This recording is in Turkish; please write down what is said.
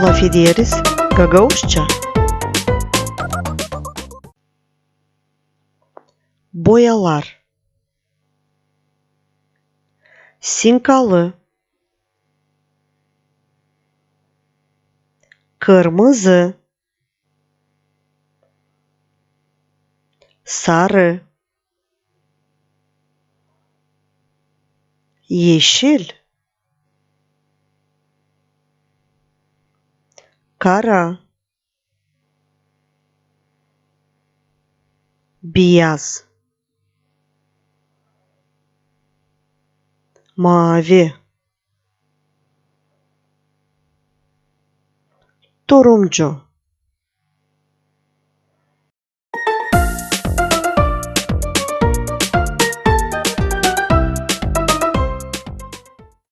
Fluffy diyeriz. Gagavuşça. Boyalar. Sinkalı, kırmızı, sarı, yeşil, kara, beyaz, mavi, turuncu,